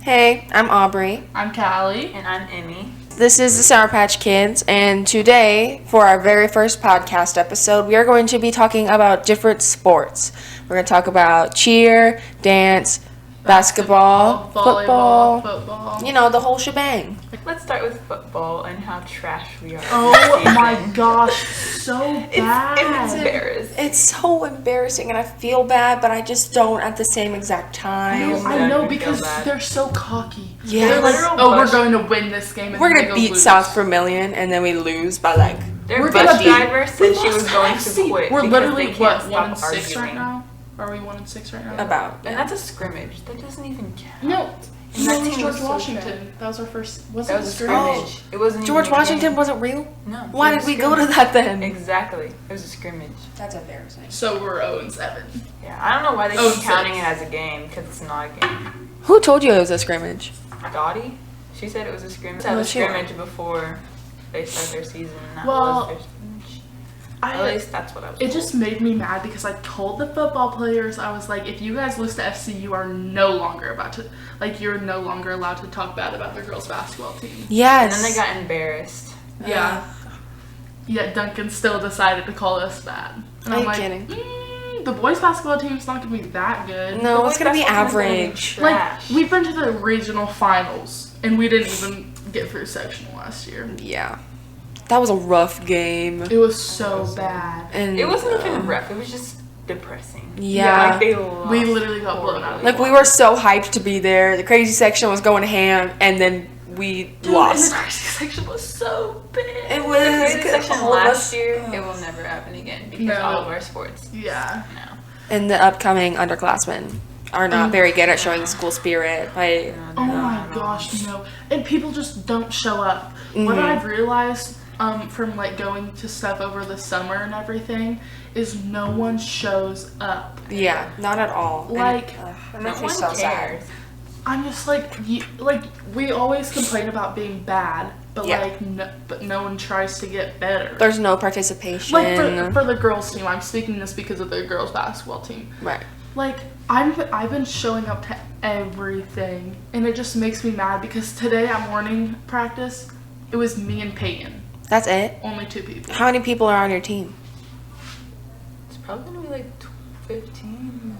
Hey, I'm Aubrey. I'm Callie. And I'm Immi. This is the Sour Patch Kids, and today, for our very first podcast episode, we are going to be talking about different sports. We're going to talk about cheer, dance, basketball, volleyball, football, you know, the whole shebang. Let's start with football and how trash we are. Oh my gosh, so bad. It's embarrassing. It's so embarrassing, and I feel bad, but I just don't at the same exact time. I know because they're so cocky. Yeah. They're like, we're going to win this game. And We're going to go beat lose. South Vermillion, and then we lose by like... Their bus driver said she was going to quit. We're because literally, they can't what, stop 1-6 arguing. right now? Are we 1-6 right now? About. And that's a scrimmage. That doesn't even count. No. And No, that it was team George was so Washington. trash. That was our first. Was That it was a scrimmage? scrimmage. It wasn't George even a Washington game. wasn't real? No. Why it did was we a go to scrimmage. that then? Exactly. It was a scrimmage. That's embarrassing. So we're 0-7. Yeah, I don't know why they Oh, keep counting six. it as a game because it's not a game. Who told you it was a scrimmage? Dottie? She said it was a scrimmage. It was a scrimmage before they start their season. And that was their scrimmage. At least that's what I was It told. just made me mad because I told the football players, I was like, if you guys lose to FC, you are no longer you're no longer allowed to talk bad about the girls' basketball team. Yes. And then they got embarrassed. Yeah. Yet Duncan still decided to call us bad. And Are I'm you like, kidding? The boys' basketball team's not going to be that good. No, it's going to be Basketball team's average. gonna be Like, trash. we've been to the regional finals, and we didn't even get through sectional last year. Yeah. That was a rough game. It was so bad. And It wasn't even rough. It was just depressing. Yeah. Like they lost. We literally got blown out. Like, we were so hyped to be there. The crazy section was going ham, and then we Dude, lost. and the crazy section was so big. It The was. crazy because section all of last us- year, it will never happen again because No. all of our sports Yeah. now. And the upcoming underclassmen are not very good at showing school spirit. Like, Oh my gosh, no. And people just don't show up. Mm-hmm. What I've realized from like going to stuff over the summer and everything is no one shows up. yeah, not at all. Like, that No makes me one so sad. cares. I'm just like, we always complain about being bad, but Yeah. no one tries to get better. There's no participation. Like for the girls team, I'm speaking this because of the girls basketball team. Right. Like I've been showing up to everything, and it just makes me mad because today at morning practice, it was me and Peyton, That's it? only 2 people. How many people are on your team? It's probably gonna be like 15.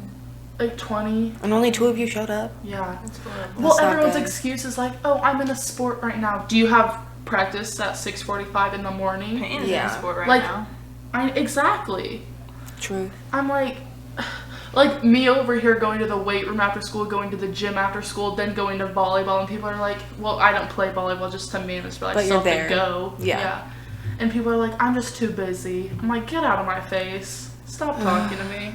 Like 20. And only 2 of you showed up? Yeah. That's horrible. Well, not everyone's good. excuse is like, oh, I'm in a sport right now. Do you have practice at 6:45 in the morning? Peyton's Yeah. in a sport right Like- now. Exactly. True. I'm like me over here going to the weight room after school, going to the gym after school, then going to volleyball, and people are like, well, I don't play volleyball just to manage, but I But still you're have to there. go. Yeah. And people are like, I'm just too busy. I'm like, get out of my face. Stop talking to me.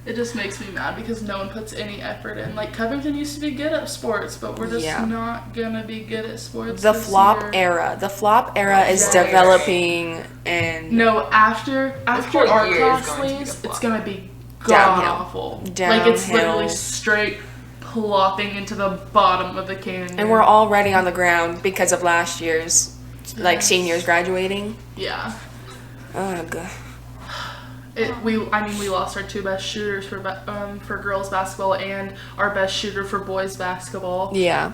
It just makes me mad because no one puts any effort in. Like, Covington used to be good at sports, but we're just Yeah. not gonna be good at sports The this flop year. era. The flop era is Yeah. developing, and No, after whole art year is class going to be leaves, a flop. it's gonna be Downhill. god awful. Like it's Downhill. literally straight plopping into the bottom of the canyon. and we're already on the ground because of last year's, like, Yes. seniors graduating. Yeah. Ugh. We lost our 2 best shooters for girls basketball and our best shooter for boys basketball Yeah.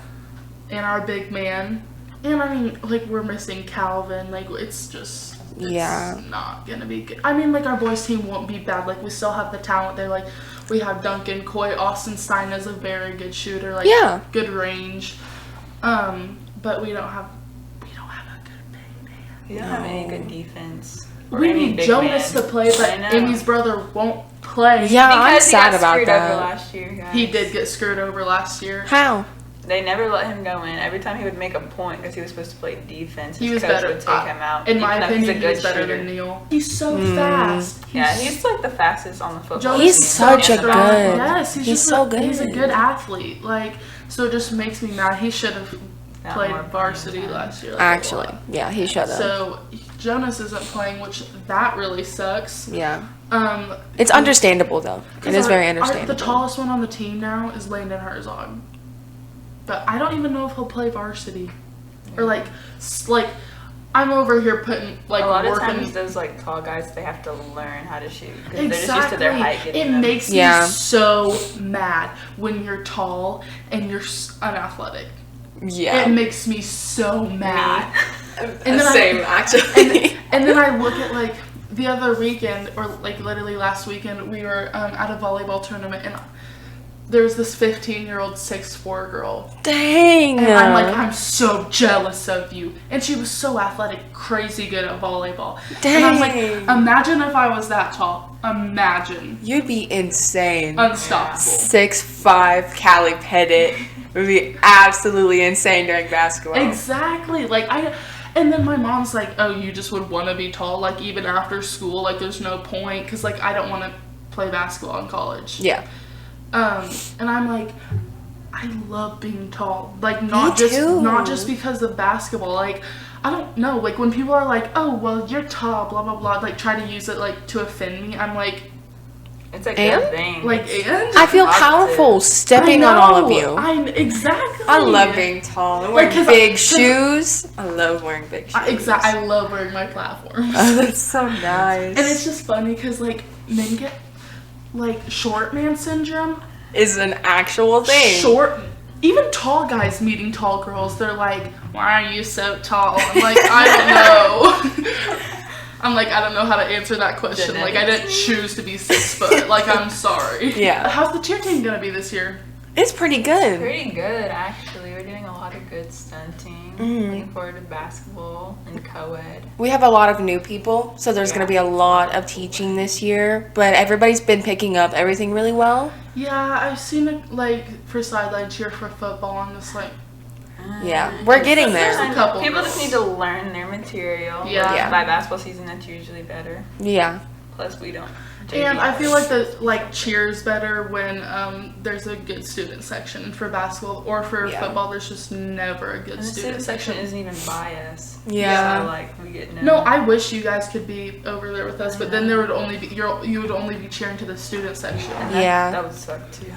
and our big man. And I mean, like, we're missing Calvin. Like, it's Yeah. not gonna be good. I mean, like, our boys team won't be bad. Like, we still have the talent. They like, we have Duncan, Coy, Austin Stein is a very good shooter. Like, Yeah. good range. But we don't have a good big man. We don't have any good defense. or We any need big Jonas man. to play, but I know. Amy's brother won't play. Yeah, I'm Because he sad got about screwed over that. last year, guys. He did get screwed over last year. How? They never let him go in. Every time he would make a point because he was supposed to play defense, He his was coach better. would take him out. In my even though opinion, he's a he good was better shooter. than Neil. He's so fast. Yeah, he's like the fastest on the football Jonas team. He's such a And the good- basketball. Yes, he's He's just so He's a good. good athlete. Like, so it just makes me mad. He should have Got played more varsity playing time. last year. like, a Actually, lot. yeah, he should have. So Jonas isn't playing, which that really sucks. Yeah. It's understandable, though. It is very understandable. The tallest one on the team now is Landon Herzog, but I don't even know if he'll play varsity, or like I'm over here putting like a lot of working. times those like tall guys, they have to learn how to shoot because they're just used to their height. It makes me so mad when you're tall and you're unathletic. Yeah. It makes me so mad. And then actually. And then I look at like the other weekend, or like literally last weekend, we were at a volleyball tournament, and there's this 15-year-old 6'4" girl. Dang. And I'm like, I'm so jealous of you. And she was so athletic, crazy good at volleyball. Dang. And I was like, imagine if I was that tall. Imagine. You'd be insane. Unstoppable. 6'5", Callie Pettit would be absolutely insane during basketball. Exactly. And then my mom's like, oh, you just would want to be tall, like even after school, like there's no point, because like I don't want to play basketball in college. Yeah. And I'm like, I love being tall. Like not just because of basketball. Like I don't know. Like when people are like, oh well, you're tall, blah blah blah. Like try to use it like to offend me. I'm like, it's a good thing. Like I feel powerful stepping on all of you. Exactly. I love being tall and wearing big shoes. I love wearing big shoes. I love wearing my platforms. Oh, that's so nice. And it's just funny because like men get like short man syndrome is an actual thing. Even tall guys meeting tall girls, they're like, why are you so tall? I'm like, I don't know. I'm like, I don't know how to answer that question. Like, I didn't choose to be 6 foot. Like, I'm sorry. Yeah. How's the cheer team gonna be this year? It's pretty good. Pretty good, actually. We're doing a lot of good stunting. Looking forward to basketball and co-ed. We have a lot of new people, so there's going to be a lot of teaching this year. But everybody's been picking up everything really well. Yeah, I've seen it, like, for sideline cheer for football. I'm just like... Yeah, we're getting there. People just need to learn their material. Yeah. By basketball season, that's usually better. Yeah. Plus, we don't. And I feel like the cheer's better when there's a good student section for basketball, or for football. There's just never a good student section. Isn't even by us. Yeah. So like we get no. I wish you guys could be over there with us, but then there would only be you would only be cheering to the student section. That would suck too.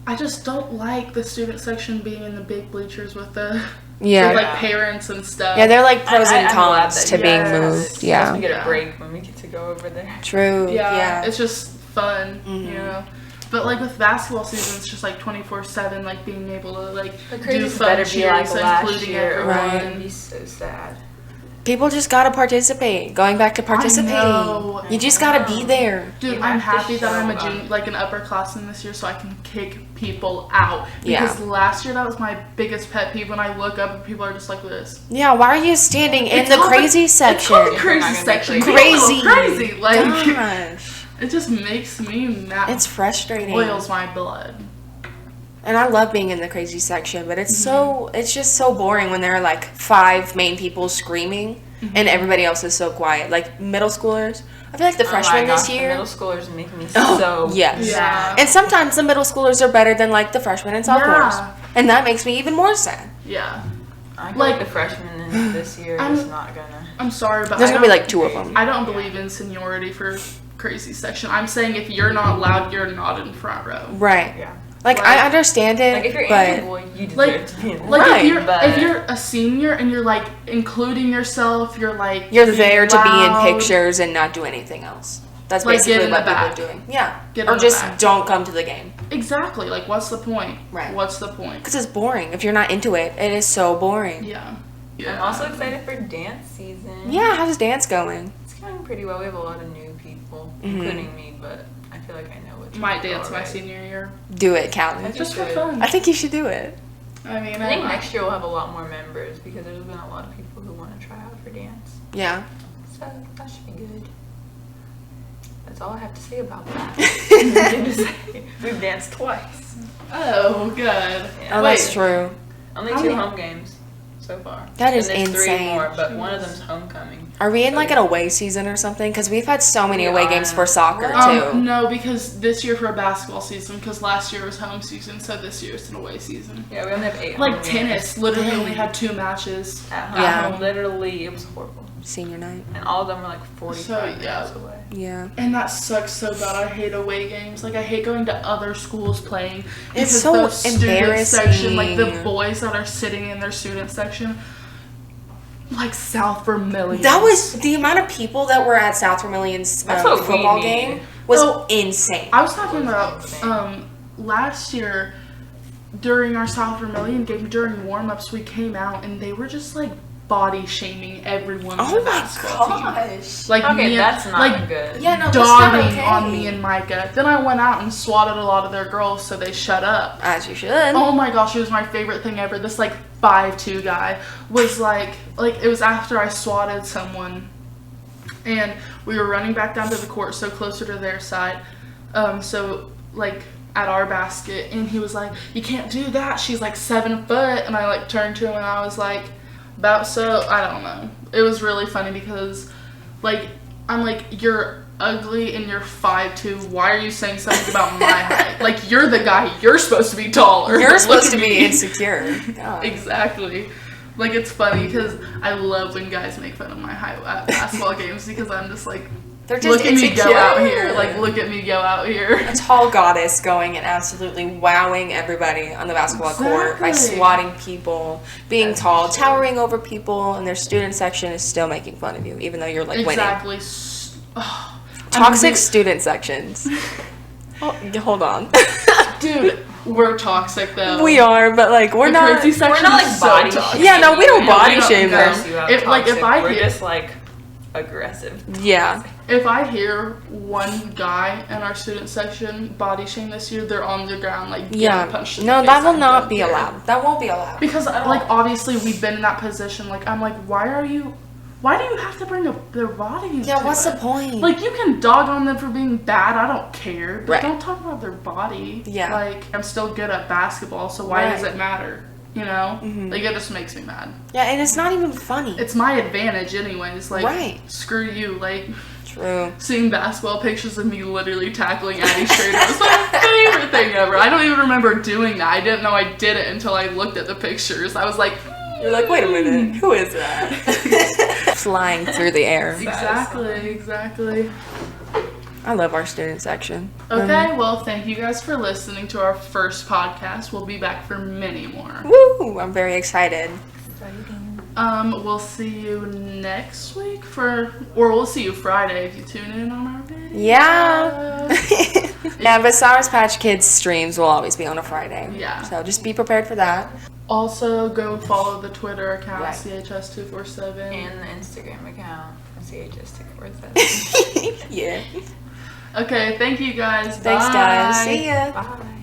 I just don't like the student section being in the big bleachers with the like parents and stuff. Yeah, they're like pros and cons to being moved. Yeah. We get a break when we get to go over there. True. Yeah. It's just fun, you know. But like with basketball season, it's just like 24/7, like being able to like do fun cheers, including everyone. Right. It'd be so sad. People just gotta participate. Going back to participating, you just gotta be there. Dude, I'm happy that I'm a junior, like an upperclassman this year, so I can kick people out. Because last year that was my biggest pet peeve, when I look up and people are just like this. Yeah, why are you standing in the crazy section? It's crazy section. Crazy. Like, gosh. It just makes me mad. It's frustrating. Boils my blood. And I love being in the crazy section, but it's it's just so boring when there are like 5 main people screaming and everybody else is so quiet. Like middle schoolers. I feel like the freshmen this year. The middle schoolers make me so sad. And sometimes the middle schoolers are better than like the freshmen and sophomores. And that makes me even more sad. Yeah. I feel like the freshmen this year is not gonna. I'm sorry, but there's gonna be like 2 of them. I don't believe in seniority for crazy section. I'm saying if you're not loud, you're not in front row. Right. Yeah. Like, I understand it, like if you're but boy, you deserve to be in if you're a senior and you're like including yourself, you're there to be in pictures and not do anything else. That's like basically what people are doing. Yeah. Or just don't come to the game. Exactly. Like, what's the point? Right. What's the point? Because it's boring. If you're not into it, it is so boring. Yeah. I'm also excited for dance season. Yeah, how's dance going? It's going pretty well. We have a lot of new people, including me, but I feel like I know what. Might dance my senior year. Do it, Callie. Just for fun. I think you should do it. I mean, I think next year we'll have a lot more members because there's been a lot of people who want to try out for dance. Yeah. So that should be good. That's all I have to say about that. We've danced twice. Oh, good. Yeah. Oh, that's true. Only 2 home games so far. That is and there's insane. 3 more, but one of them's homecoming. Are we in like an away season or something? Because we've had so many away games for soccer too. No, because this year for basketball season, because last year was home season, so this year it's an away season. Yeah, we only have 8. Like tennis, literally only had 2 matches at home. Yeah, literally, it was horrible. Senior night. And all of them were like 45 minutes away. Yeah. And that sucks so bad. I hate away games. Like, I hate going to other schools playing. It's so the student embarrassing. section, like the boys that are sitting in their student section, like South Vermilion. That was the amount of people that were at South Vermilion's football game was insane. I was talking about last year during our South Vermilion game, during warm-ups, we came out and they were just like body shaming everyone on the basketball team. Like okay, that's not good. Yeah, no, dogging on me and Micah. Then I went out and swatted a lot of their girls, so they shut up. As you should. Oh my gosh, it was my favorite thing ever. This like 5'2" guy was like it was after I swatted someone, and we were running back down to the court, so closer to their side. So like at our basket, and he was like, "You can't do that. She's like 7 foot." And I like turned to him and I was like, about so, I don't know. It was really funny because, like, I'm like, you're ugly and you're 5'2". Why are you saying something about my height? Like, you're the guy. You're supposed to be taller. You're supposed to be insecure. God. Exactly. Like, it's funny because I love when guys make fun of my height at basketball games because I'm just like, they're just look at insecure. me go out here. Like, look at me go out here. A tall goddess going and absolutely wowing everybody on the basketball court by swatting people, being tall, towering over people, and their student section is still making fun of you, even though you're like winning. Exactly. Toxic student sections. Oh, hold on. Dude, we're toxic though. We are, but like we're not. We're not like body shaming. Yeah, no, we don't body shame them. We're just like aggressive. Yeah. If I hear one guy in our student section body shame this year, they're on the ground like getting punched in the face. That will not be allowed. That won't be allowed. Because like obviously we've been in that position. Like I'm like, why do you have to bring up their body into Yeah, what's it? the point? Like you can dog on them for being bad, I don't care. But Right. don't talk about their body. Yeah. Like I'm still good at basketball, so why does it matter? You know? Mm-hmm. Like it just makes me mad. Yeah, and it's not even funny. It's my advantage anyways. Like screw you. Like True. Seeing basketball pictures of me literally tackling Addie Schrader was my favorite thing ever. I don't even remember doing that. I didn't know I did it until I looked at the pictures. I was like, you're like, wait a minute, who is that? Flying through the air. Exactly. I love our student section. Okay, well, thank you guys for listening to our first podcast. We'll be back for many more. Woo! I'm very excited. We'll see you next week or we'll see you Friday if you tune in on our video. Yeah. Yeah, but Sower's Patch Kids streams will always be on a Friday. Yeah. So just be prepared for that. Also, go follow the Twitter account, CHS247. And the Instagram account, CHS247. Yeah. Okay, thank you guys. Thanks, Bye. guys. See ya. Bye.